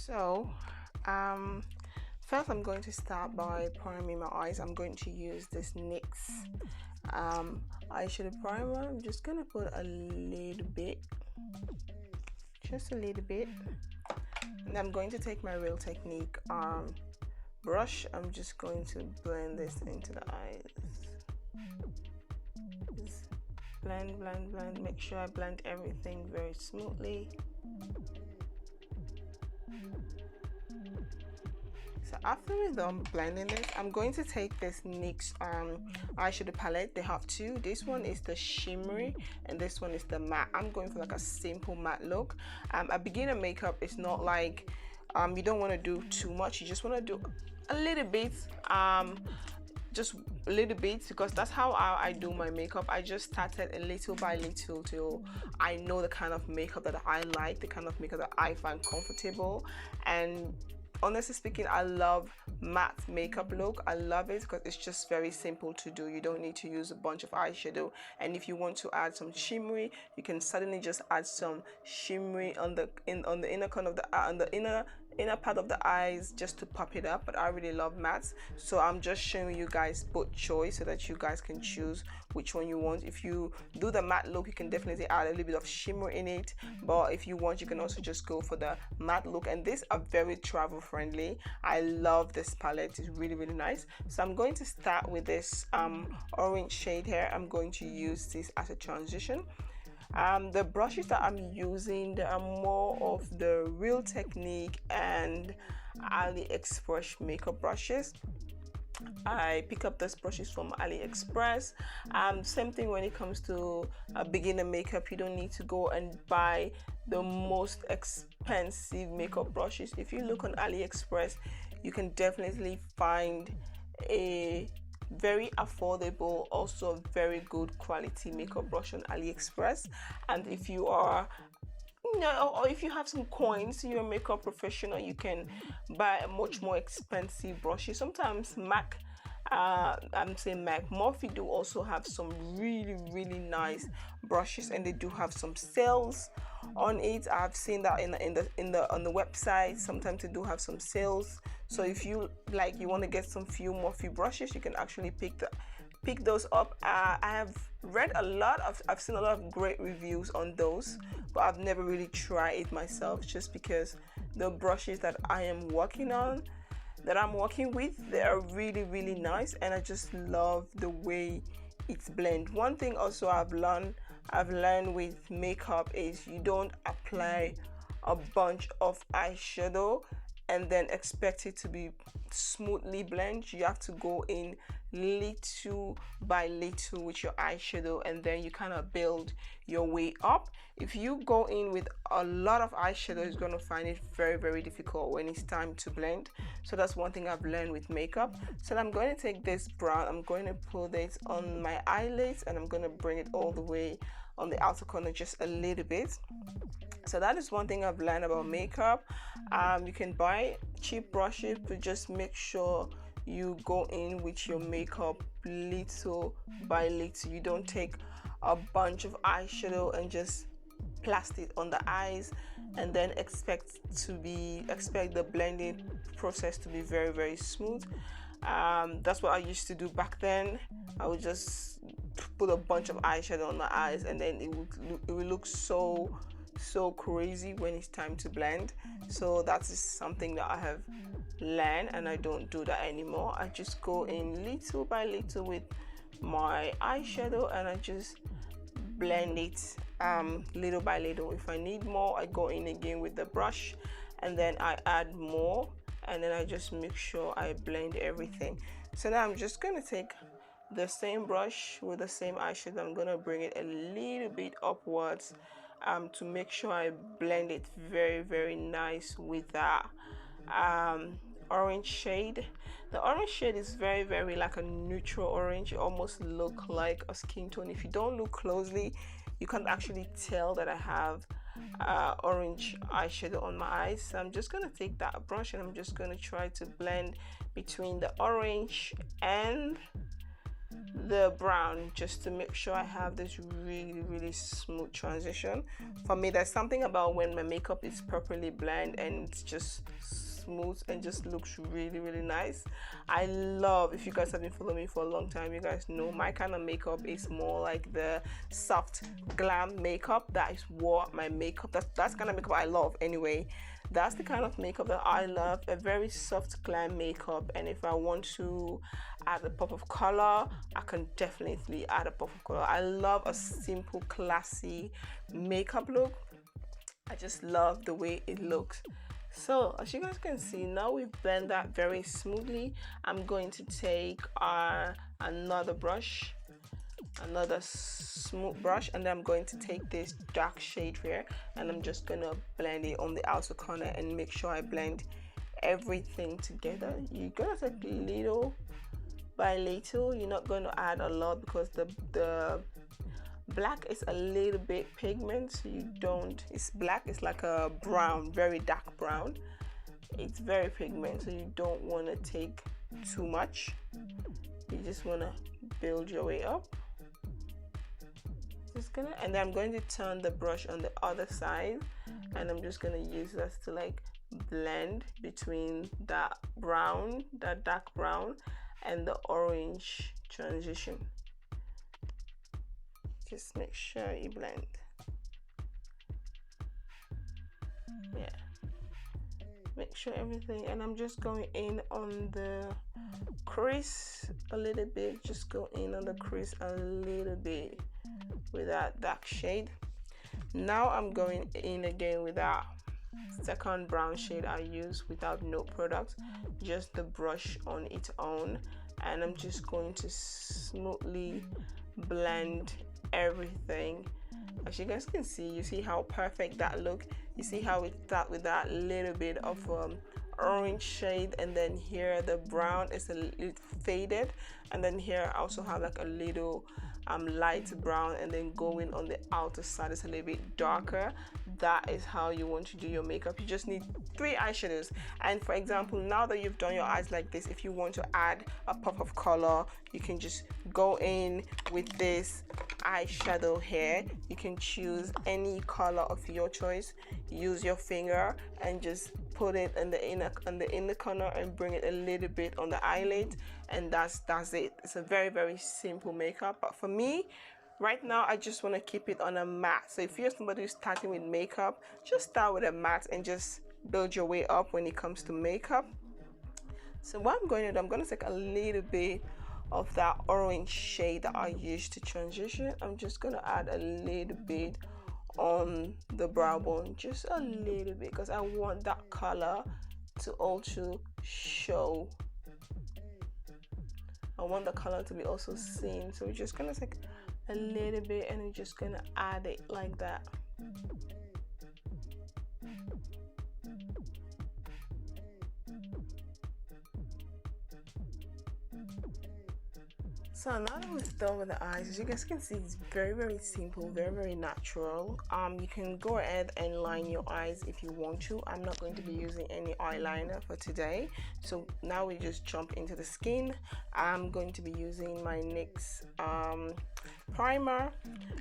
So first I'm going to start by priming my eyes. I'm going to use this NYX eyeshadow primer. I'm just gonna put a little bit, just a little bit, and I'm going to take my Real Technique brush. I'm just going to blend this into the eyes. Just blend, blend, blend. Make sure I blend everything very smoothly. So after we're done blending this, I'm going to take this NYX eyeshadow palette. They have two. This one is the shimmery and this one is the matte. I'm going for like a simple matte look. A beginner makeup is not like you don't want to do too much. You just want to do a little bit, just a little bit, because that's how I do my makeup. I just started a little by little till I know the kind of makeup that I like, the kind of makeup that I find comfortable. And honestly speaking, I love matte makeup look. I love it because it's just very simple to do. You don't need to use a bunch of eyeshadow, and if you want to add some shimmery, you can suddenly just add some shimmery on the inner corner of the on the inner part of the eyes, just to pop it up. But I really love mattes, so I'm just showing you guys both choice so that you guys can choose which one you want. If you do the matte look, you can definitely add a little bit of shimmer in it, but if you want, you can also just go for the matte look. And these are very travel friendly. I love this palette. It's really, really nice. So I'm going to start with this orange shade here. I'm going to use this as a transition. The brushes that I'm using, they are more of the Real Technique and AliExpress makeup brushes. I pick up these brushes from AliExpress. Same thing when it comes to a beginner makeup. You don't need to go and buy the most expensive makeup brushes. If you look on AliExpress, you can definitely find a very affordable, also very good quality makeup brush on AliExpress. And if you are, you know, or if you have some coins, you're a makeup professional, you can buy a much more expensive brushes. Sometimes MAC, I'm saying MAC, Morphe do also have some really, really nice brushes, and they do have some sales on it. I've seen that on the website. Sometimes they do have some sales. So if you like, you want to get some few Morphe brushes, you can actually pick those up. I have read I've seen a lot of great reviews on those, but I've never really tried it myself, just because the brushes that I'm working with, they are really, really nice, and I just love the way it's blend. One thing also I've learned with makeup is you don't apply a bunch of eyeshadow and then expect it to be smoothly blend. You have to go in little by little with your eyeshadow, and then you kind of build your way up. If you go in with a lot of eyeshadow, you're going to find it very, very difficult when it's time to blend. So that's one thing I've learned with makeup. So I'm going to take this brown, I'm going to put it on my eyelids, and I'm going to bring it all the way on the outer corner just a little bit. So that is one thing I've learned about makeup. You can buy cheap brushes, but just make sure you go in with your makeup little by little. You don't take a bunch of eyeshadow and just plaster it on the eyes and then expect the blending process to be very, very smooth. That's what I used to do back then. I would just put a bunch of eyeshadow on my eyes, and then it would look so crazy when it's time to blend. So that is something that I have learned, and I don't do that anymore. I just go in little by little with my eyeshadow, and I just blend it little by little. If I need more, I go in again with the brush, and then I add more, and then I just make sure I blend everything. So now I'm just going to take the same brush with the same eyeshadow. I'm going to bring it a little bit upwards to make sure I blend it very, very nice with that orange shade. The orange shade is very, very like a neutral orange. It almost look like a skin tone. If you don't look closely, you can't actually tell that I have orange eyeshadow on my eyes. So I'm just gonna take that brush, and I'm just gonna try to blend between the orange and the brown just to make sure I have this really smooth transition. For me, there's something about when my makeup is properly blended and it's just smooth and just looks really nice. I love, if you guys have been following me for a long time, you guys know my kind of makeup is more like the soft glam makeup. That is what my makeup, that's kind of makeup I love anyway. That's the kind of makeup that I love, a very soft glam makeup. And if I want to add a pop of color, I can definitely add a pop of color. I love a simple, classy makeup look. I just love the way it looks. So as you guys can see, now we've blended that very smoothly. I'm going to take another brush, another smooth brush, and then I'm going to take this dark shade here and I'm just gonna blend it on the outer corner and make sure I blend everything together. You're gonna take little by little. You're not going to add a lot because the black is a little bit pigment, so you don't, it's black, it's like a brown, very dark brown. It's very pigment, so you don't want to take too much. You just want to build your way up. And then I'm going to turn the brush on the other side and I'm just going to use this to like blend between that brown, that dark brown, and the orange transition. Just make sure you blend. Yeah, make sure everything, and I'm just going in on the crease a little bit, just go in on the crease a little bit with that dark shade. Now I'm going in again with that second brown shade I use without no product, just the brush on its own, and I'm just going to smoothly blend everything. As you guys can see, you see how perfect that look. You see how it start with that little bit of orange shade, and then here the brown is a little faded, and then here I also have like a little light brown, and then going on the outer side is a little bit darker. That is how you want to do your makeup. You just need 3 eyeshadows, and for example, now that you've done your eyes like this, if you want to add a pop of color, you can just go in with this eyeshadow here. You can choose any color of your choice, use your finger and just put it in the inner corner and bring it a little bit on the eyelid, and that's it. It's a very simple makeup, but for me right now I just want to keep it on a matte. So if you're somebody who's starting with makeup, just start with a matte and just build your way up when it comes to makeup. So what I'm going to do, I'm going to take a little bit of that orange shade that I used to transition. I'm just going to add a little bit on the brow bone, just a little bit, because I want that color to also show. I want the color to be also seen. So we're just gonna take a little bit and we're just gonna add it like that. So now that we're done with the eyes, as you guys can see, it's very simple, very natural. You can go ahead and line your eyes if you want to. I'm not going to be using any eyeliner for today. So now we just jump into the skin. I'm going to be using my NYX primer.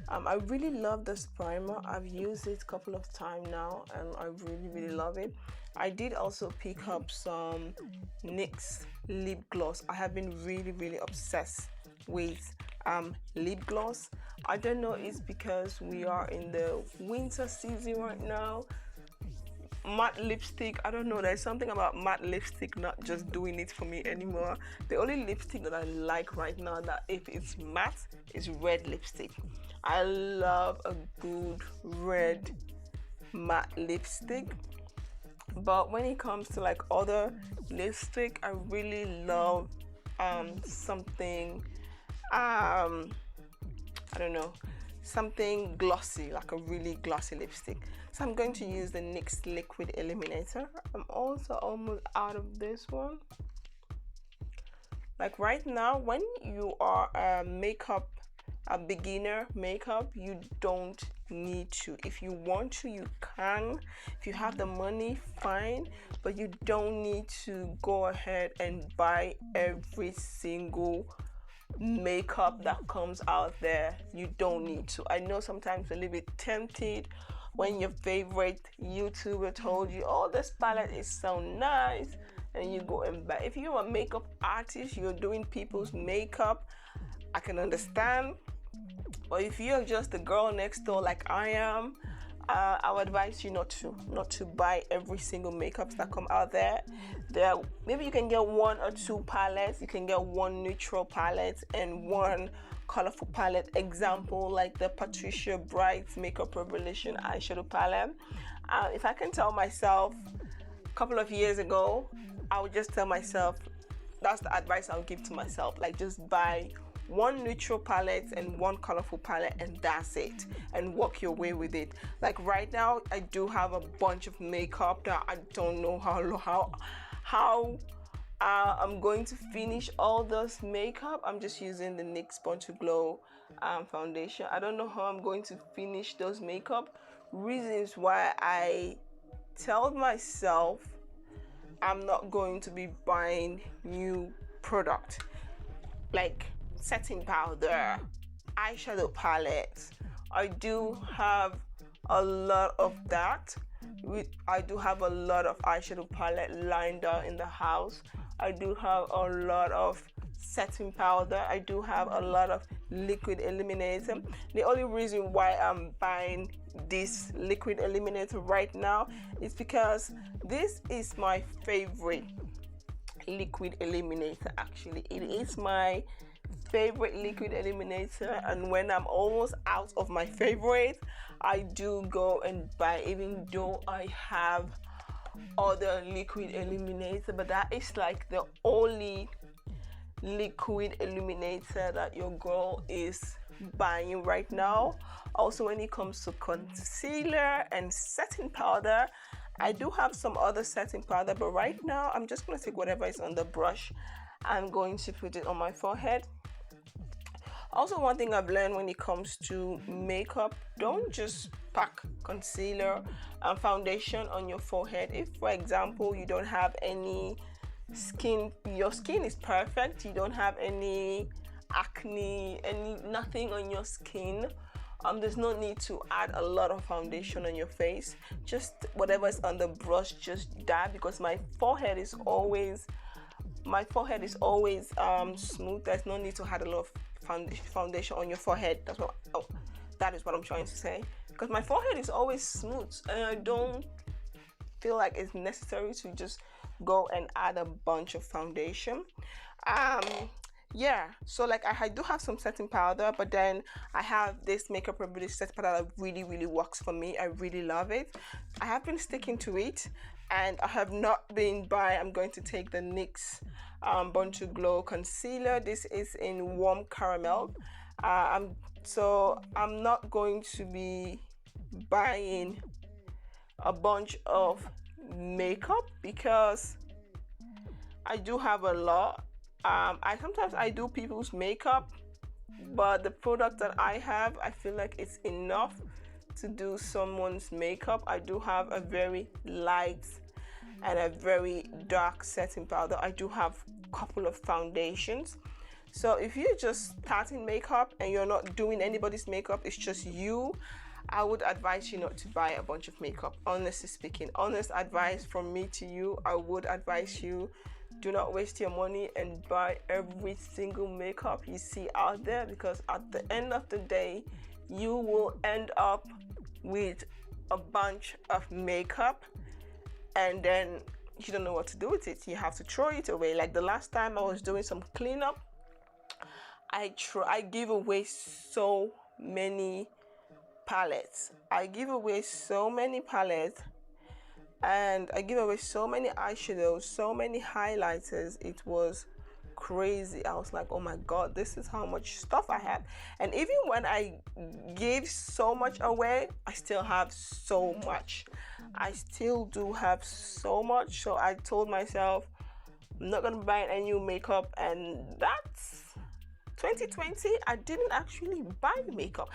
I really love this primer. I've used it a couple of times now and I really love it. I did also pick up some NYX lip gloss. I have been really obsessed with lip gloss. I don't know, it's because we are in the winter season right now. Matte lipstick, I don't know, there's something about matte lipstick not just doing it for me anymore. The only lipstick that I like right now that if it's matte is red lipstick. I love a good red matte lipstick. But when it comes to like other lipstick, I really love something I don't know, something glossy, like a really glossy lipstick. So I'm going to use the NYX Liquid Illuminator. I'm also almost out of this one. Like right now, when you are a beginner makeup, you don't need to. If you want to, you can. If you have the money, fine, but you don't need to go ahead and buy every single makeup that comes out there. You don't need to. I know sometimes you're a little bit tempted when your favorite YouTuber told you, oh, this palette is so nice, and you go and buy. If you're a makeup artist, you're doing people's makeup, I can understand. Or if you're just the girl next door like I am, I would advise you not to buy every single makeup that come out there. Maybe you can get 1 or 2 palettes. You can get 1 neutral palette and 1 colorful palette. Example, like the Patricia Bright's Makeup Revelation eyeshadow palette. If I can tell myself a couple of years ago, I would just tell myself, that's the advice I would give to myself, like just buy 1 neutral palette and 1 colorful palette, and that's it, and work your way with it. Like right now, I do have a bunch of makeup that I don't know how I'm going to finish all this makeup. I'm just using the NYX Born to Glow foundation. I don't know how I'm going to finish those makeup. Reasons why I tell myself I'm not going to be buying new product, like setting powder, eyeshadow palettes. I do have a lot of that. I do have a lot of eyeshadow palette lined up in the house. I do have a lot of setting powder. I do have a lot of liquid illuminator. The only reason why I'm buying this liquid illuminator right now is because this is my favorite liquid illuminator. Actually, it is my favorite liquid illuminator, and when I'm almost out of my favorite, I do go and buy, even though I have other liquid illuminator, but that is like the only liquid illuminator that your girl is buying right now. Also, when it comes to concealer and setting powder, I do have some other setting powder, but right now I'm just going to take whatever is on the brush. I'm going to put it on my forehead. Also, one thing I've learned when it comes to makeup, don't just pack concealer and foundation on your forehead. If, for example, you don't have any skin, your skin is perfect, you don't have any acne, nothing on your skin, there's no need to add a lot of foundation on your face. Just whatever is on the brush, just that, because my forehead is always smooth. There's no need to add a lot of foundation on your forehead. That is what I'm trying to say, because my forehead is always smooth and I don't feel like it's necessary to just go and add a bunch of foundation. Yeah, so like I do have some setting powder, but then I have this Makeup Revolution setting powder that really works for me. I really love it. I have been sticking to it, and I have not been buying. I'm going to take the NYX Born to Glow concealer. This is in warm caramel. So I'm not going to be buying a bunch of makeup because I do have a lot. Sometimes I do people's makeup, but the product that I have, I feel like it's enough to do someone's makeup. I do have a very light and a very dark setting powder. I do have a couple of foundations. So if you're just starting makeup and you're not doing anybody's makeup, it's just you, I would advise you not to buy a bunch of makeup. Honestly speaking, honest advice from me to you, I would advise you, do not waste your money and buy every single makeup you see out there, because at the end of the day, you will end up with a bunch of makeup and then you don't know what to do with it. You have to throw it away. Like the last time I was doing some cleanup, I give away so many palettes. I give away so many palettes, and I give away so many eyeshadows, so many highlighters. It was crazy. I was like, oh my god, this is how much stuff I have. And even when I gave so much away, I still have so much. I still do have so much. So I told myself, I'm not gonna buy any new makeup, and that's 2020. I didn't actually buy makeup.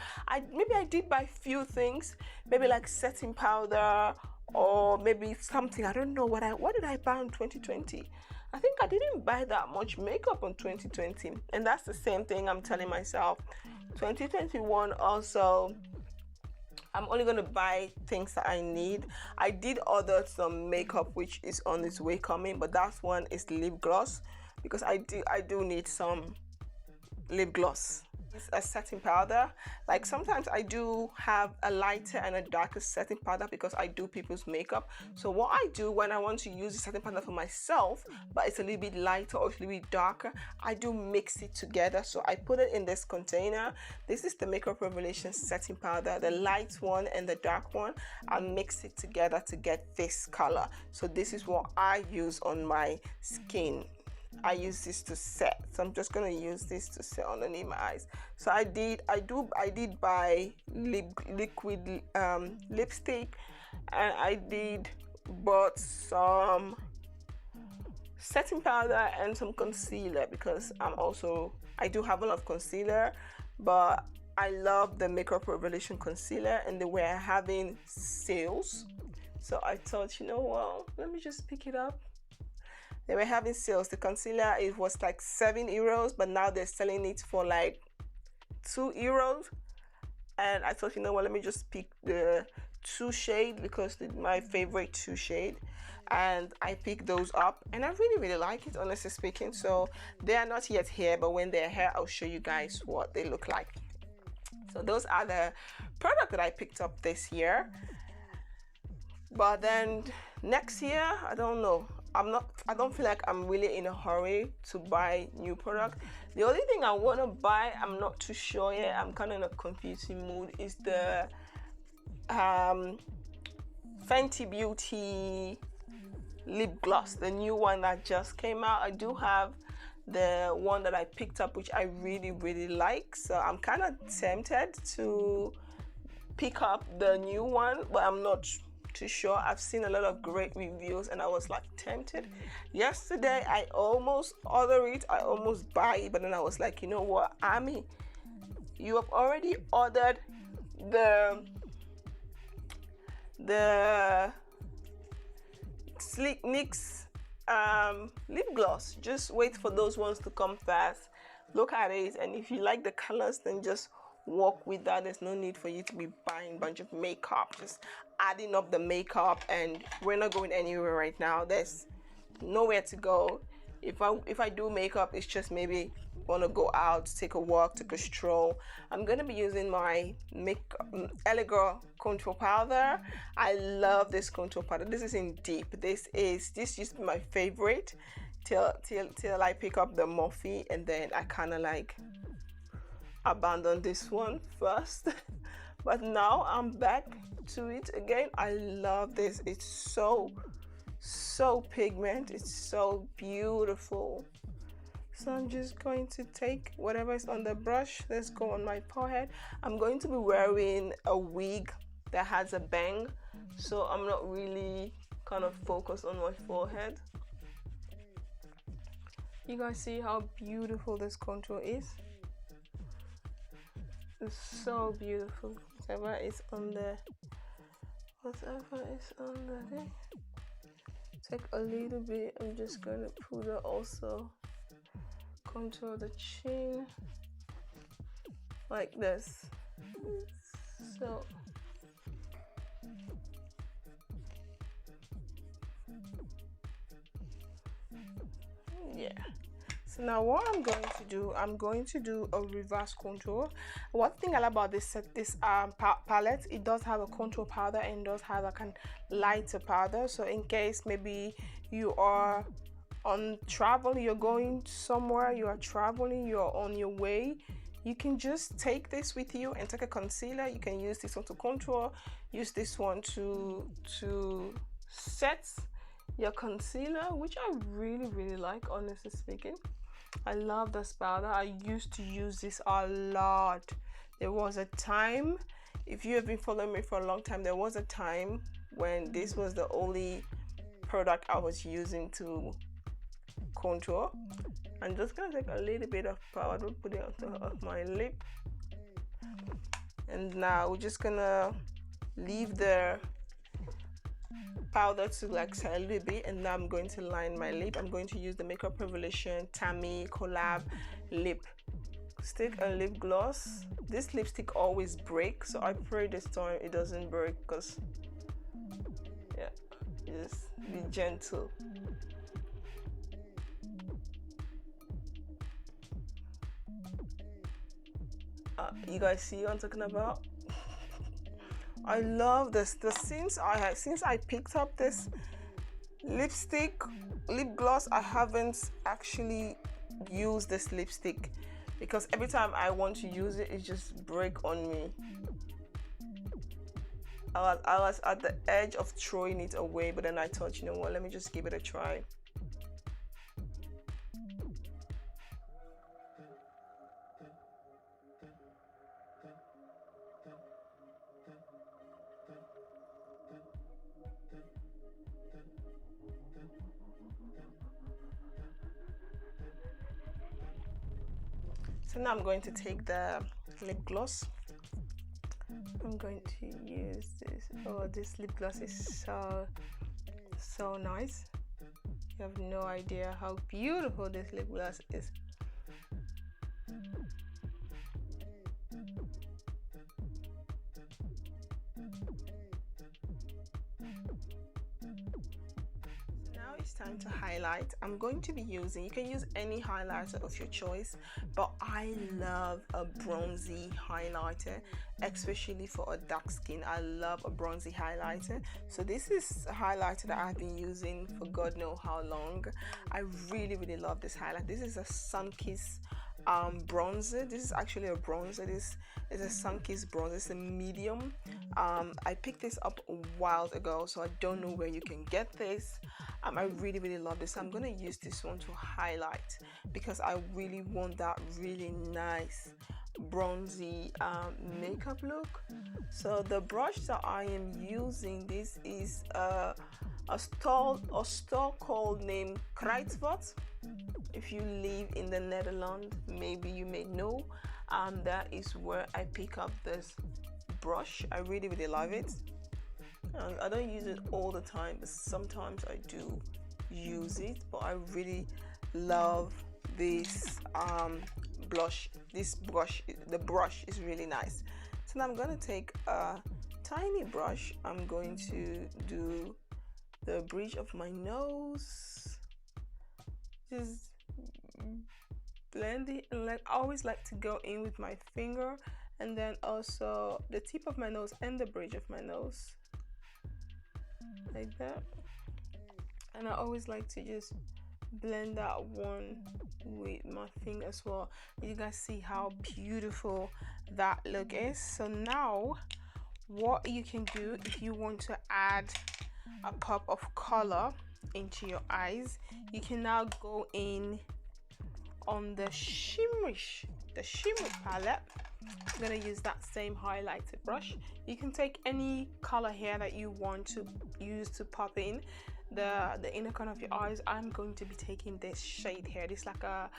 Maybe I did buy few things, maybe like setting powder or maybe something. I don't know what did I buy in 2020. I think I didn't buy that much makeup in 2020, and that's the same thing I'm telling myself. 2021 also, I'm only going to buy things that I need. I did order some makeup which is on its way coming, but that one is lip gloss, because I do need some lip gloss. It's a setting powder. Like sometimes I do have a lighter and a darker setting powder because I do people's makeup. So what I do when I want to use the setting powder for myself, but it's a little bit lighter or it's a little bit darker, I do mix it together. So I put it in this container. This is the Makeup Revelation setting powder, the light one and the dark one. I mix it together to get this color. So this is what I use on my skin. I use this to set, so I'm just gonna use this to set underneath my eyes. So I did buy liquid lipstick, and I did bought some setting powder and some concealer, because I do have a lot of concealer, but I love the Makeup Revelation concealer and they were having sales. So I thought, you know what, let me just pick it up. They were having sales. The concealer, it was like €7, but now they're selling it for like €2. And I thought, you know what, let me just pick the 2 shade, because my favorite 2 shade. And I picked those up and I really like it, honestly speaking. So they are not yet here, but when they're here, I'll show you guys what they look like. So those are the products that I picked up this year. But then next year, I don't know. I don't feel like I'm really in a hurry to buy new product. The only thing I want to buy, I'm not too sure yet, I'm kind of in a confusing mood, is the Fenty Beauty lip gloss, the new one that just came out. I do have the one that I picked up, which I really like, so I'm kind of tempted to pick up the new one, but I'm not too sure. I've seen a lot of great reviews and I was like tempted. Yesterday I almost ordered it, I almost buy it, but then I was like, you know what, Ami, you have already ordered the NYX lip gloss. Just wait for those ones to come fast. Look at it, and if you like the colors, then just walk with that. There's no need for you to be buying a bunch of makeup, just adding up the makeup, and we're not going anywhere right now. There's nowhere to go. If I do makeup, it's just maybe want to go out, take a walk, take a stroll. I'm gonna be using my Elegant contour powder. I love this contour powder. This is in deep. This used to be my favorite till I pick up the Morphe, and then I kind of like abandoned this one first. But now I'm back to it again. I love this. It's so pigment. It's so beautiful. So I'm just going to take whatever is on the brush. Let's go on my forehead. I'm going to be wearing a wig that has a bang, so I'm not really kind of focused on my forehead. You guys see how beautiful this contour is? It's so beautiful. Whatever is on the thing. Take a little bit. I'm just gonna put it also contour the chin like this. So yeah. So now what I'm going to do a reverse contour. One thing I like about this palette, it does have a contour powder and it does have a kind of lighter powder. So in case maybe you are on travel, you're going somewhere, you are traveling, you're on your way, you can just take this with you and take a concealer. You can use this one to contour, use this one to set your concealer, which I really like, honestly speaking. I love this powder. I used to use this a lot. There was a time, if you have been following me for a long time, there was a time when this was the only product I was using to contour. I'm just gonna take a little bit of powder, put it on top of my lip, and now we're just gonna leave the powder to like set a little bit, and now I'm going to line my lip. I'm going to use the Makeup Revolution Tammy Collab lip stick and lip gloss. This lipstick always breaks, so I pray this time it doesn't break, because yeah, just be gentle. You guys see what I'm talking about? I love this. Since I picked up this lip gloss, I haven't actually used this lipstick, because every time I want to use it, it just breaks on me. I was at the edge of throwing it away, but then I thought, you know what, let me just give it a try. So now I'm going to take the lip gloss. I'm going to use this. Oh, this lip gloss is so nice. You have no idea how beautiful this lip gloss is. It's time to highlight. I'm going to be using, you can use any highlighter of your choice, but I love a bronzy highlighter, especially for a dark skin. I love a bronzy highlighter. So this is a highlighter that I've been using for God knows how long. I really love this highlight. This is a SUNKISS bronzer. This is actually a bronzer. This is a SUNKISS bronzer. It's a medium. I picked this up a while ago, so I don't know where you can get this. I really love this. I'm gonna use this one to highlight, because I really want that really nice bronzy makeup look. So the brush that I am using, this is a store called named Kruidvat. If you live in the Netherlands, maybe you may know, that is where I pick up this brush. I really love it. I don't use it all the time, but sometimes I do use it. But I really love this blush. This brush, the brush is really nice. So now I'm going to take a tiny brush. I'm going to do the bridge of my nose. Just blend it, and like I always like to go in with my finger, and then also the tip of my nose and the bridge of my nose, like that. And I always like to just blend that one with my finger as well. You guys see how beautiful that look is. So now what you can do, if you want to add a pop of color into your eyes, you can now go in on the shimmer palette. I'm gonna use that same highlighted brush. You can take any color here that you want to use to pop in the inner corner of your eyes. I'm going to be taking this shade here. This like a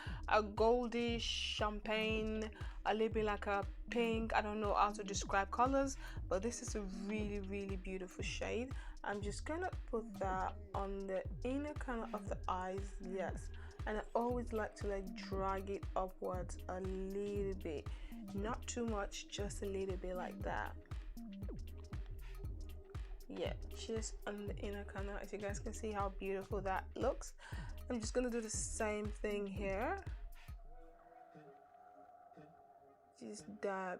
goldish champagne, a little bit like a pink. I don't know how to describe colors, but this is a really beautiful shade. I'm just gonna put that on the inner corner of the eyes. Yes, and I always like to like drag it upwards a little bit, not too much, just a little bit like that. Yeah, just on the inner corner. As you guys can see how beautiful that looks. I'm just gonna do the same thing here. Just dab.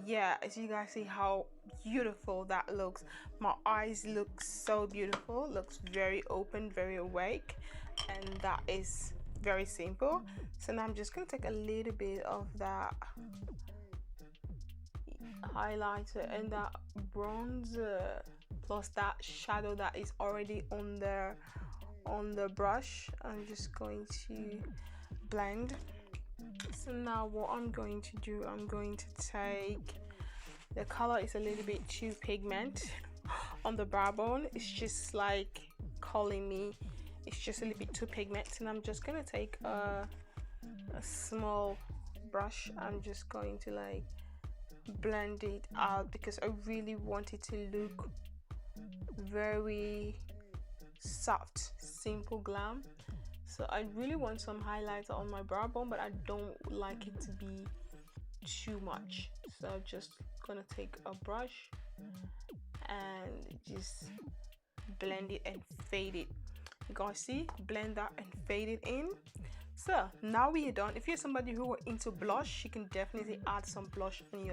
Yeah, as you guys see how beautiful that looks. My eyes look so beautiful, looks very open, very awake, and that is very simple. So now I'm just gonna take a little bit of that highlighter and that bronzer plus that shadow that is already on the brush. I'm just going to blend. So now what I'm going to do, I'm going to take, the color is a little bit too pigment on the brow bone. It's just like calling me, it's just a little bit too pigment, and I'm just gonna take a small brush. I'm just going to like blend it out because I really want it to look very soft, simple glam. So I really want some highlighter on my brow bone, but I don't like it to be too much. So I'm just gonna take a brush and just blend it and fade it. You guys see, blend that and fade it in. So now we are done. If you're somebody who are into blush, you can definitely add some blush on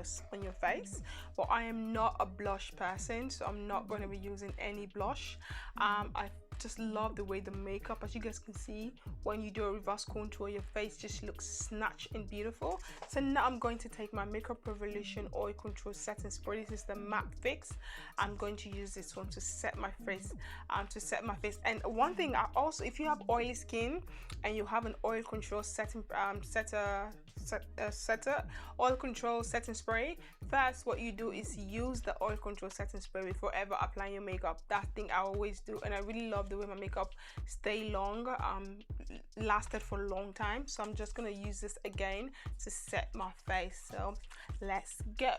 your face, but I am not a blush person, so I'm not going to be using any blush. I just love the way the makeup, as you guys can see, when you do a reverse contour, your face just looks snatched and beautiful. So now I'm going to take my Makeup Revolution Oil Control Setting Spray. This is the matte fix. I'm going to use this one to set my face, And one thing, I also, if you have oily skin and you have an oil control setting oil control setting spray, first what you do is use the oil control setting spray before ever applying your makeup. That thing I always do, and I really love the way my makeup stay longer, lasted for a long time. So I'm just gonna use this again to set my face. So let's go.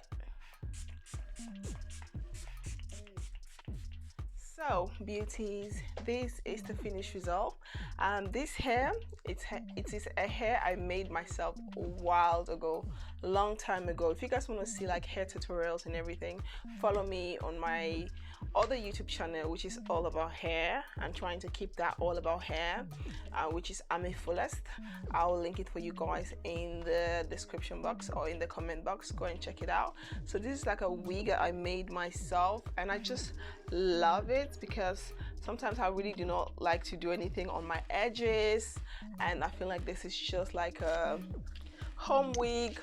So beauties, this is the finished result. This hair, it is a hair I made myself a while ago, long time ago. If you guys want to see like hair tutorials and everything, follow me on my other YouTube channel, which is all about hair. I'm trying to keep that all about hair, which is AMIFULLEST. I'll link it for you guys in the description box or in the comment box. Go and check it out. So this is like a wig I made myself, and I just love it because sometimes I really do not like to do anything on my edges, and I feel like this is just like a home wig.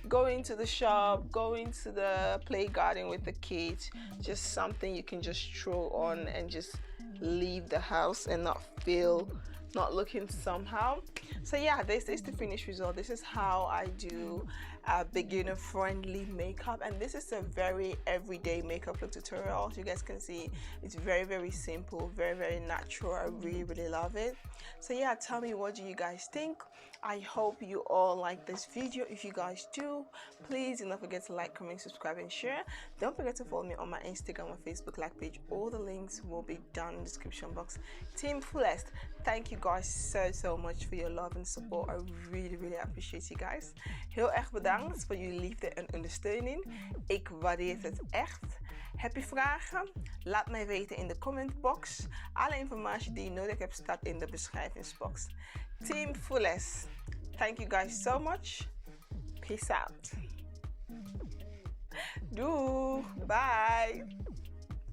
Going to the shop, going to the play garden with the kids, just something you can just throw on and just leave the house and not looking somehow. So yeah, this is the finished result. This is how I do a beginner friendly makeup, and this is a very everyday makeup look tutorial. As you guys can see, it's very simple, very natural. I really love it. So yeah, tell me, what do you guys think? I hope you all like this video. If you guys do, please do not forget to like, comment, subscribe and share. Don't forget to follow me on my Instagram or Facebook like page. All the links will be down in the description box. TeamFullest, thank you guys so much for your love and support. I really appreciate you guys. Heel erg bedankt voor jullie liefde en ondersteuning. Ik waardeer het echt. Heb je vragen? Laat mij weten in de commentbox. Alle informatie die je nodig hebt staat in de beschrijvingsbox. TeamFullest, thank you guys so much. Peace out. Doei. Bye.